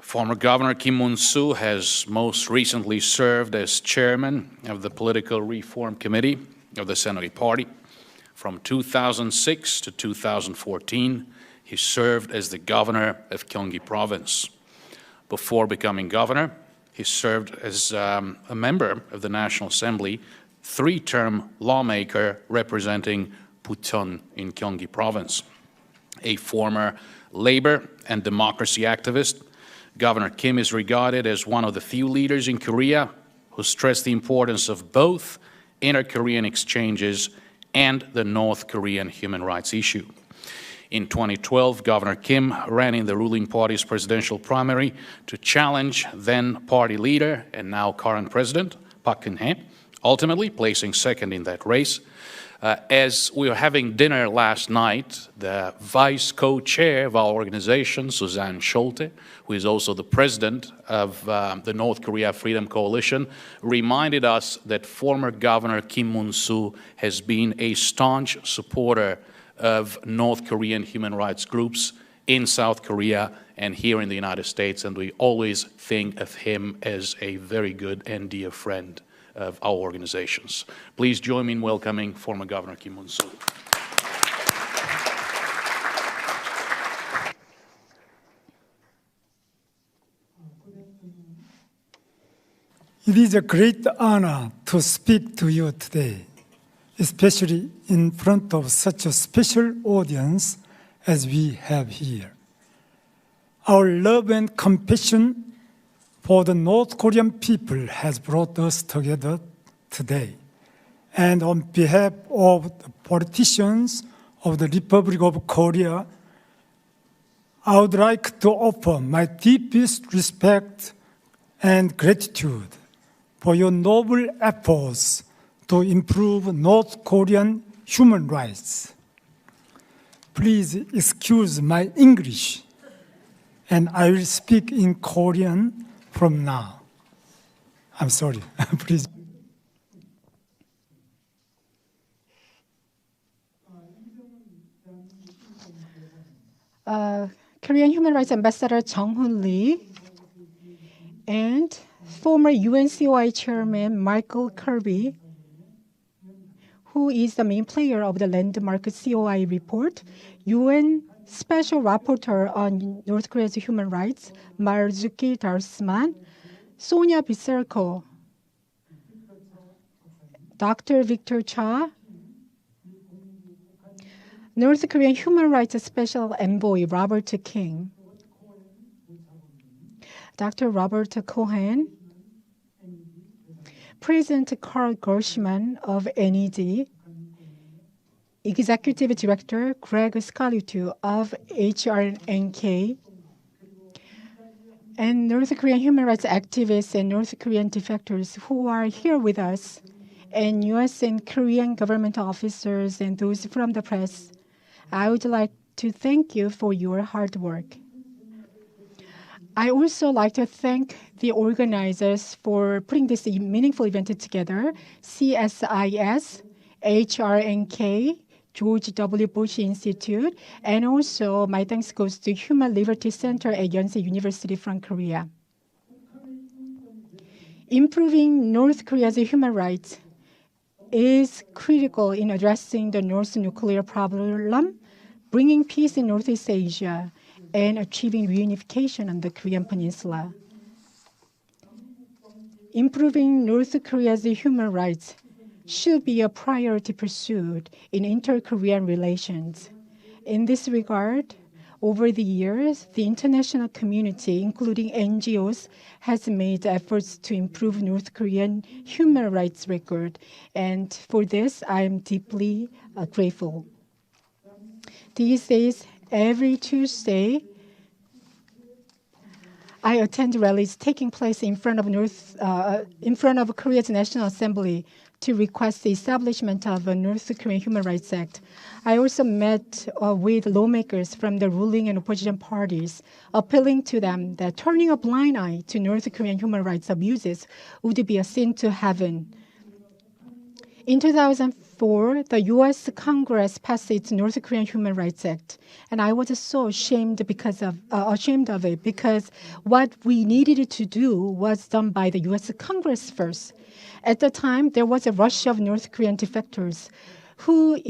Former Governor Kim Moon-soo has most recently served as chairman of the Political Reform Committee of the Saenuri Party. From 2006 to 2014, he served as the governor of Gyeonggi Province. Before becoming governor, he served as a member of the National Assembly, three-term lawmaker representing Bucheon in Gyeonggi Province. A former labor and democracy activist, Governor Kim is regarded as one of the few leaders in Korea who stressed the importance of both inter-Korean exchanges and the North Korean human rights issue. In 2012, Governor Kim ran in the ruling party's presidential primary to challenge then-party leader and now current president, Park Geun-hye, ultimately placing second in that race. As we were having dinner last night, the vice co-chair of our organization, Suzanne Schulte, who is also the president of the North Korea Freedom Coalition, reminded us that former Governor Kim Moon-soo has been a staunch supporter of North Korean human rights groups in South Korea and here in the United States, and we always think of him as a very good and dear friend of our organizations. Please join me in welcoming former Governor Kim Moon-soo. It is a great honor to speak to you today, especially in front of such a special audience as we have here. Our love and compassion for the North Korean people has brought us together today. And on behalf of the politicians of the Republic of Korea, I would like to offer my deepest respect and gratitude for your noble efforts to improve North Korean human rights. Please excuse my English, and I will speak in Korean from now. I'm sorry, please. Korean Human Rights Ambassador Jung Hoon Lee and former UNCOI Chairman Michael Kirby, who is the main player of the landmark COI report, UN Special Rapporteur on North Korea's human rights, Marzuki Darusman, Sonia Biserko, Dr. Victor Cha, North Korean Human Rights Special Envoy Robert King, Dr. Robert Cohen, President Carl Gershman of NED, Executive Director Greg Scalitu of HRNK, and North Korean human rights activists and North Korean defectors who are here with us, and U.S. and Korean government officers and those from the press. I would like to thank you for your hard work. I also like to thank the organizers for putting this meaningful event together, CSIS, HRNK, George W. Bush Institute, and also my thanks goes to Human Liberty Center at Yonsei University from Korea. Improving North Korea's human rights is critical in addressing the North nuclear problem, bringing peace in Northeast Asia, and achieving reunification on the Korean Peninsula. Improving North Korea's human rights should be a priority pursuit in inter-Korean relations. In this regard, over the years, the international community, including NGOs, has made efforts to improve North Korean human rights record, and for this, I am deeply grateful. These days, every Tuesday, I attend rallies taking place in front of Korea's National Assembly to request the establishment of a North Korean Human Rights Act. I also met with lawmakers from the ruling and opposition parties, appealing to them that turning a blind eye to North Korean human rights abuses would be a sin to heaven. In 2005, 2004, the U.S. Congress passed its North Korean Human Rights Act, and I was so ashamed of it because what we needed to do was done by the U.S. Congress first. At the time, there was a rush of North Korean defectors who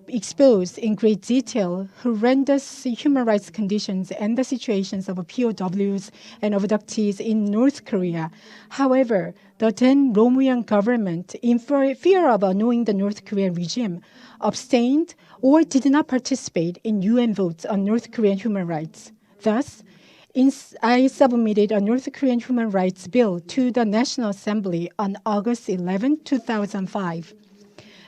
exposed in great detail horrendous human rights conditions and the situations of POWs and abductees in North Korea. However, the then Romuan government, in fear of annoying the North Korean regime, abstained or did not participate in UN votes on North Korean human rights. Thus, I submitted a North Korean human rights bill to the National Assembly on August 11, 2005.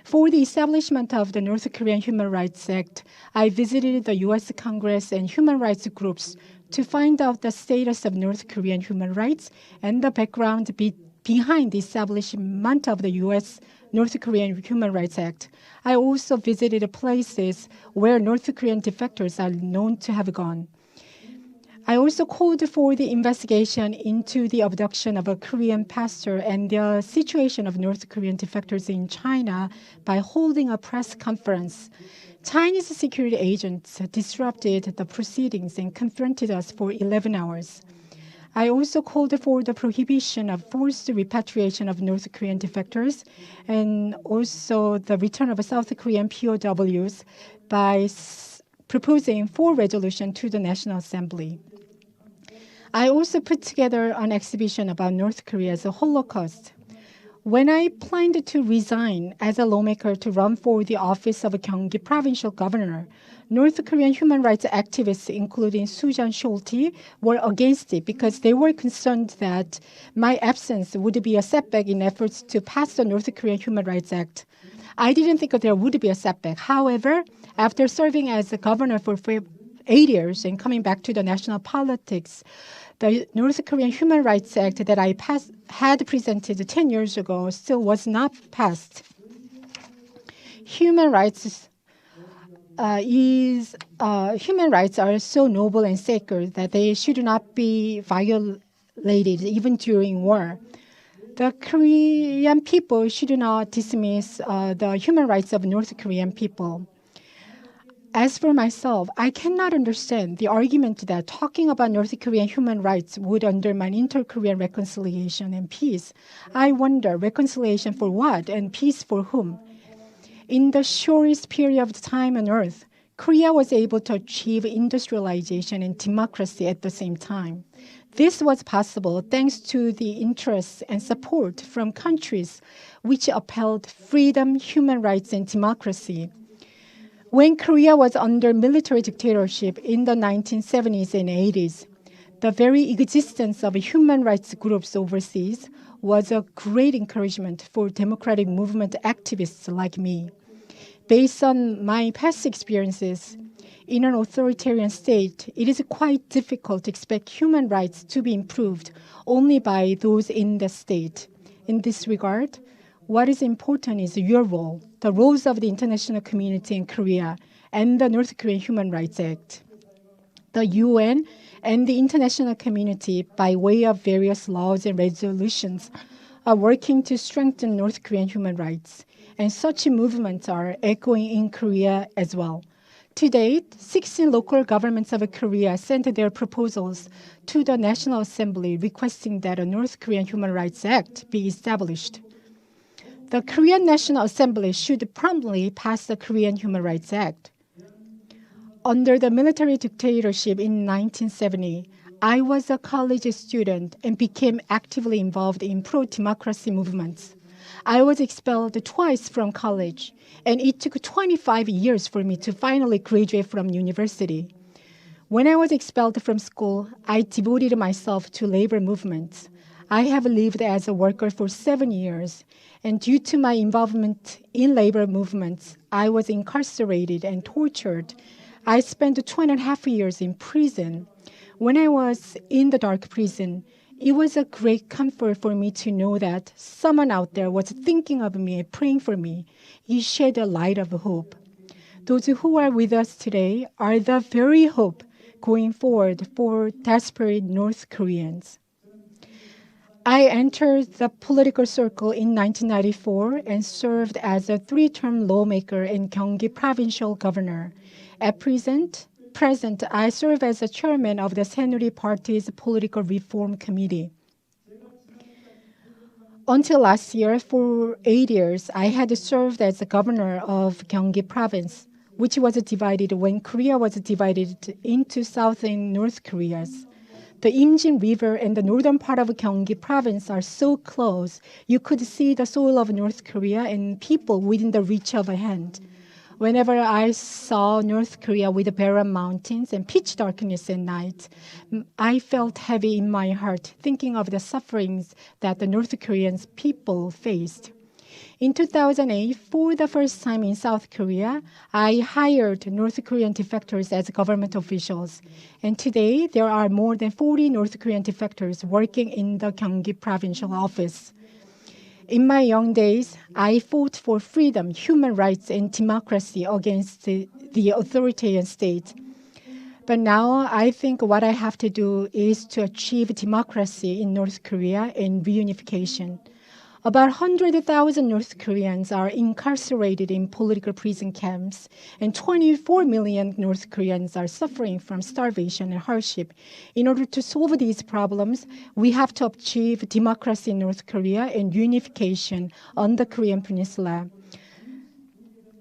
For the establishment of the North Korean Human Rights Act, I visited the U.S. Congress and human rights groups to find out the status of North Korean human rights and the background behind the establishment of the U.S. North Korean Human Rights Act. I also visited places where North Korean defectors are known to have gone. I also called for the investigation into the abduction of a Korean pastor and the situation of North Korean defectors in China by holding a press conference. Chinese security agents disrupted the proceedings and confronted us for 11 hours. I also called for the prohibition of forced repatriation of North Korean defectors and also the return of South Korean POWs by proposing 4 resolutions to the National Assembly. I also put together an exhibition about North Korea's Holocaust. When I planned to resign as a lawmaker to run for the office of Gyeonggi Provincial Governor, North Korean human rights activists, including Sujan Schulte, were against it because they were concerned that my absence would be a setback in efforts to pass the North Korean Human Rights Act. I didn't think there would be a setback. However, after serving as a governor for 8 years and coming back to the national politics, the North Korean Human Rights Act that I had presented 10 years ago still was not passed. Human rights are so noble and sacred that they should not be violated even during war. The Korean people should not dismiss the human rights of North Korean people. As for myself, I cannot understand the argument that talking about North Korean human rights would undermine inter-Korean reconciliation and peace. I wonder, reconciliation for what and peace for whom? In the shortest period of time on earth, Korea was able to achieve industrialization and democracy at the same time. This was possible thanks to the interests and support from countries which upheld freedom, human rights, and democracy. When Korea was under military dictatorship in the 1970s and 80s, the very existence of human rights groups overseas was a great encouragement for democratic movement activists like me. Based on my past experiences, in an authoritarian state, it is quite difficult to expect human rights to be improved only by those in the state. In this regard, what is important is your role, the roles of the international community in Korea, and the North Korean Human Rights Act. The UN and the international community, by way of various laws and resolutions, are working to strengthen North Korean human rights, and such movements are echoing in Korea as well. To date, 16 local governments of Korea sent their proposals to the National Assembly requesting that a North Korean Human Rights Act be established. The Korean National Assembly should promptly pass the Korean Human Rights Act. Under the military dictatorship in 1970, I was a college student and became actively involved in pro-democracy movements. I was expelled twice from college, and it took 25 years for me to finally graduate from university. When I was expelled from school, I devoted myself to labor movements. I have lived as a worker for 7 years, and due to my involvement in labor movements, I was incarcerated and tortured. I spent 2.5 years in prison. When I was in the dark prison, it was a great comfort for me to know that someone out there was thinking of me and praying for me. It shed a light of hope. Those who are with us today are the very hope going forward for desperate North Koreans. I entered the political circle in 1994 and served as a 3-term lawmaker and Gyeonggi provincial governor. At present, I serve as the chairman of the Saenuri Party's Political Reform Committee. Until last year, for 8 years, I had served as the governor of Gyeonggi province, which was divided when Korea was divided into South and North Koreas. The Imjin River and the northern part of Gyeonggi province are so close, you could see the soil of North Korea and people within the reach of a hand. Whenever I saw North Korea with the barren mountains and pitch darkness at night, I felt heavy in my heart, thinking of the sufferings that the North Korean people faced. In 2008, for the first time in South Korea, I hired North Korean defectors as government officials. And today, there are more than 40 North Korean defectors working in the Gyeonggi provincial office. In my young days, I fought for freedom, human rights, and democracy against the authoritarian state. But now I think what I have to do is to achieve democracy in North Korea and reunification. About 100,000 North Koreans are incarcerated in political prison camps, and 24 million North Koreans are suffering from starvation and hardship. In order to solve these problems, we have to achieve democracy in North Korea and unification on the Korean Peninsula.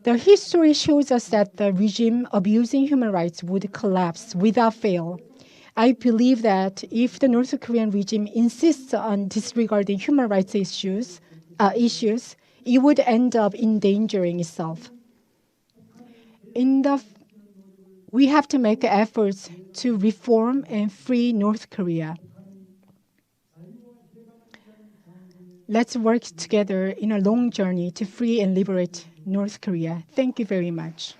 The history shows us that the regime abusing human rights would collapse without fail. I believe that if the North Korean regime insists on disregarding human rights issues, it would end up endangering itself. We have to make efforts to reform and free North Korea. Let's work together in a long journey to free and liberate North Korea. Thank you very much.